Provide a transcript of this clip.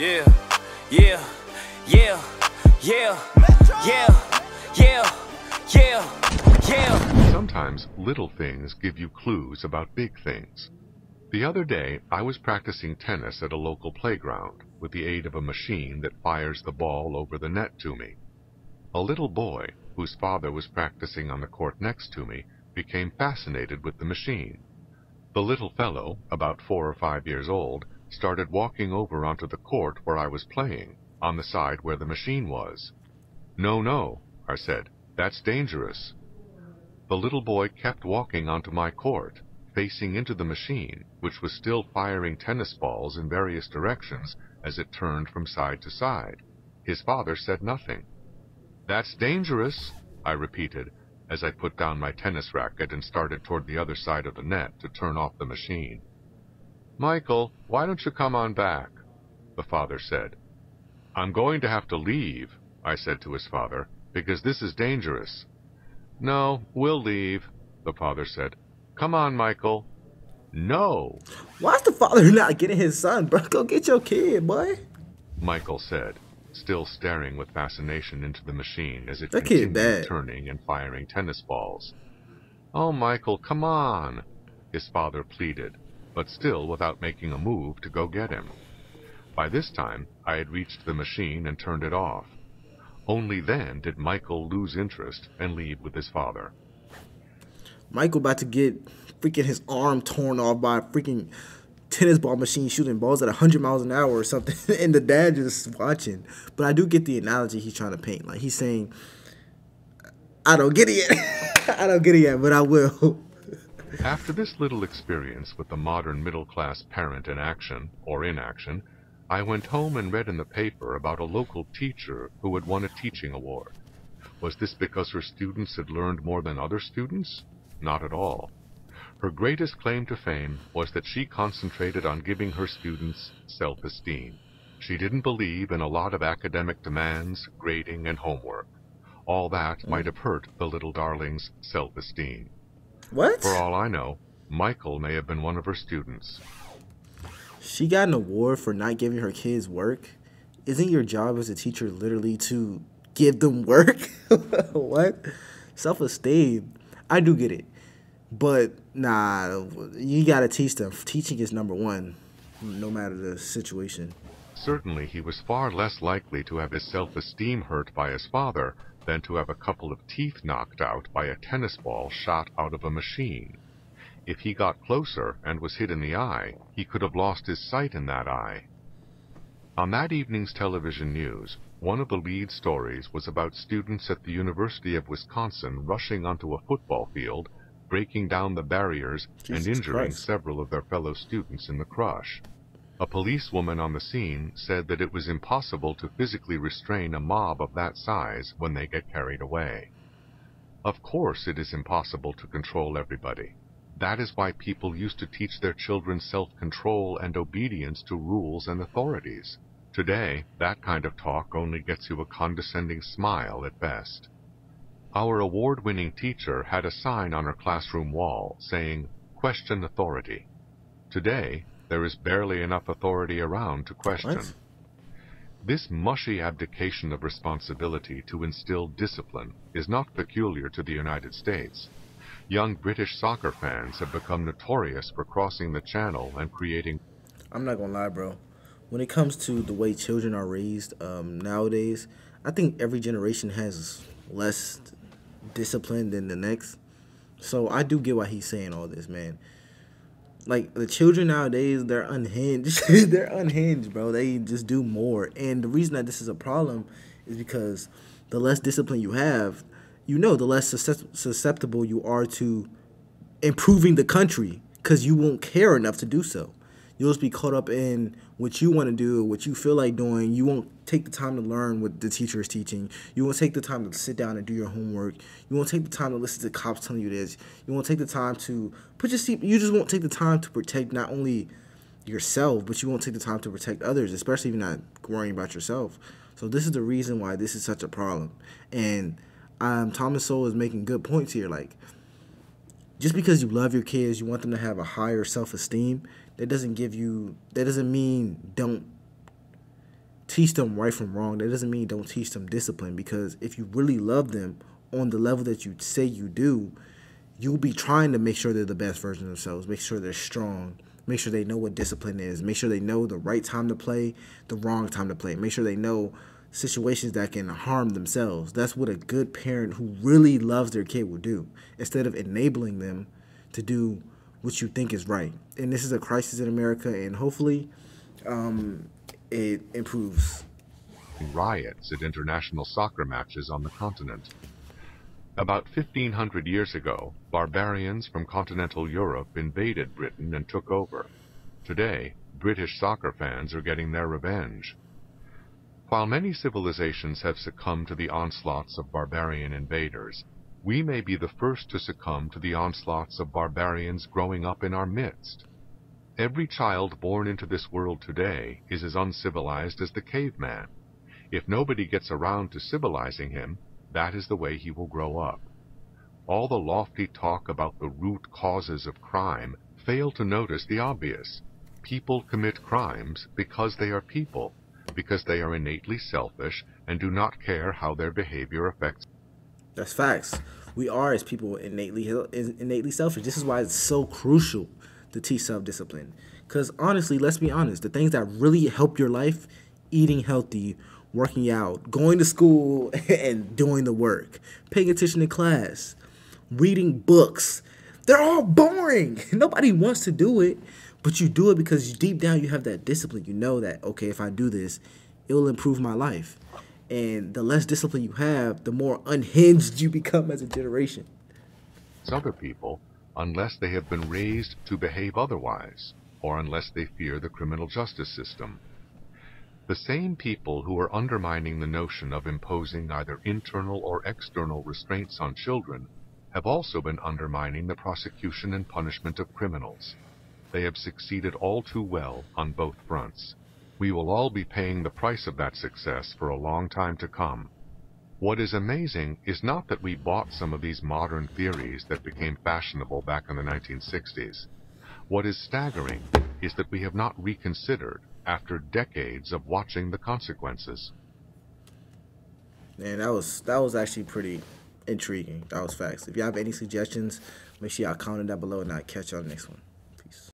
Yeah, yeah, yeah, yeah, yeah, yeah, yeah, yeah. Sometimes little things give you clues about big things. The other day, I was practicing tennis at a local playground with the aid of a machine that fires the ball over the net to me. A little boy, whose father was practicing on the court next to me, became fascinated with the machine. The little fellow, about 4 or 5 years old, started walking over onto the court where I was playing, on the side where the machine was. "No, no," I said, "that's dangerous." The little boy kept walking onto my court, facing into the machine, which was still firing tennis balls in various directions as it turned from side to side. His father said nothing. "That's dangerous," I repeated, as I put down my tennis racket and started toward the other side of the net to turn off the machine. "Michael, why don't you come on back?" the father said. "I'm going to have to leave," I said to his father, "because this is dangerous." "No, we'll leave," the father said. "Come on, Michael." "No," Why's the father not getting his son, bro? Go get your kid, boy. Michael said, still staring with fascination into the machine as it That kid continued bad. turning and firing tennis balls. "Oh, Michael, come on," his father pleaded, but still without making a move to go get him. By this time, I had reached the machine and turned it off. Only then did Michael lose interest and leave with his father. Michael about to get freaking his arm torn off by a freaking tennis ball machine shooting balls at 100 miles an hour or something, and the dad just watching. But I do get the analogy he's trying to paint. Like, he's saying, I don't get it yet. I don't get it yet, but I will. After this little experience with the modern middle-class parent in action, or inaction, I went home and read in the paper about a local teacher who had won a teaching award. Was this because her students had learned more than other students? Not at all. Her greatest claim to fame was that she concentrated on giving her students self-esteem. She didn't believe in a lot of academic demands, grading, and homework. All that might have hurt the little darling's self-esteem. What? For all I know, Michael may have been one of her students. She got an award for not giving her kids work? Isn't your job as a teacher literally to give them work? What? Self-esteem. I do get it. But, nah, you gotta teach them. Teaching is number one, no matter the situation. Certainly he was far less likely to have his self-esteem hurt by his father than to have a couple of teeth knocked out by a tennis ball shot out of a machine. If he got closer and was hit in the eye, he could have lost his sight in that eye. On that evening's television news, one of the lead stories was about students at the University of Wisconsin rushing onto a football field, breaking down the barriers and injuring several of their fellow students in the crush. A policewoman on the scene said that it was impossible to physically restrain a mob of that size when they get carried away. Of course it is impossible to control everybody. That is why people used to teach their children self-control and obedience to rules and authorities. Today, that kind of talk only gets you a condescending smile at best. Our award-winning teacher had a sign on her classroom wall saying, "Question authority." Today, there is barely enough authority around to question. What? This mushy abdication of responsibility to instill discipline is not peculiar to the United States. Young British soccer fans have become notorious for crossing the channel and creating... I'm not gonna lie, bro. When it comes to the way children are raised nowadays, I think every generation has less discipline than the next. So I do get why he's saying all this, man. Like, the children nowadays, they're unhinged. They're unhinged, bro. They just do more. And the reason that this is a problem is because the less discipline you have, the less susceptible you are to improving the country, because you won't care enough to do so. You'll just be caught up in what you want to do, what you feel like doing. You won't take the time to learn what the teacher is teaching. You won't take the time to sit down and do your homework. You won't take the time to listen to cops telling you this. You won't take the time to you just won't take the time to protect not only yourself, but you won't take the time to protect others, especially if you're not worrying about yourself. So this is the reason why this is such a problem. And Thomas Sowell is making good points here. Like, just because you love your kids, you want them to have a higher self-esteem, that doesn't mean don't teach them right from wrong. That doesn't mean don't teach them discipline, because if you really love them on the level that you say you do, you'll be trying to make sure they're the best version of themselves, make sure they're strong, make sure they know what discipline is, make sure they know the right time to play, the wrong time to play, make sure they know situations that can harm themselves. That's what a good parent who really loves their kid will do, instead of enabling them to do what you think is right. And this is a crisis in America, and hopefully it improves. Riots at international soccer matches on the continent. About 1500 years ago, barbarians from continental Europe invaded Britain and took over. Today, British soccer fans are getting their revenge. While many civilizations have succumbed to the onslaughts of barbarian invaders, we may be the first to succumb to the onslaughts of barbarians growing up in our midst. Every child born into this world today is as uncivilized as the caveman. If nobody gets around to civilizing him, that is the way he will grow up. All the lofty talk about the root causes of crime fail to notice the obvious. People commit crimes because they are people, because they are innately selfish and do not care how their behavior affects. That's facts. We are, as people, innately selfish. This is why it's so crucial to teach self-discipline. Because honestly, let's be honest, the things that really help your life, eating healthy, working out, going to school and doing the work, paying attention to class, reading books, they're all boring. Nobody wants to do it, but you do it because deep down you have that discipline. You know that, okay, if I do this, it will improve my life. And the less discipline you have, the more unhinged you become as a generation. Other people, unless they have been raised to behave otherwise, or unless they fear the criminal justice system. The same people who are undermining the notion of imposing either internal or external restraints on children have also been undermining the prosecution and punishment of criminals. They have succeeded all too well on both fronts. We will all be paying the price of that success for a long time to come. What is amazing is not that we bought some of these modern theories that became fashionable back in the 1960s. What is staggering is that we have not reconsidered after decades of watching the consequences. Man, that was actually pretty intriguing. That was facts. If you have any suggestions, make sure y'all comment down below, and I'll catch y'all on the next one.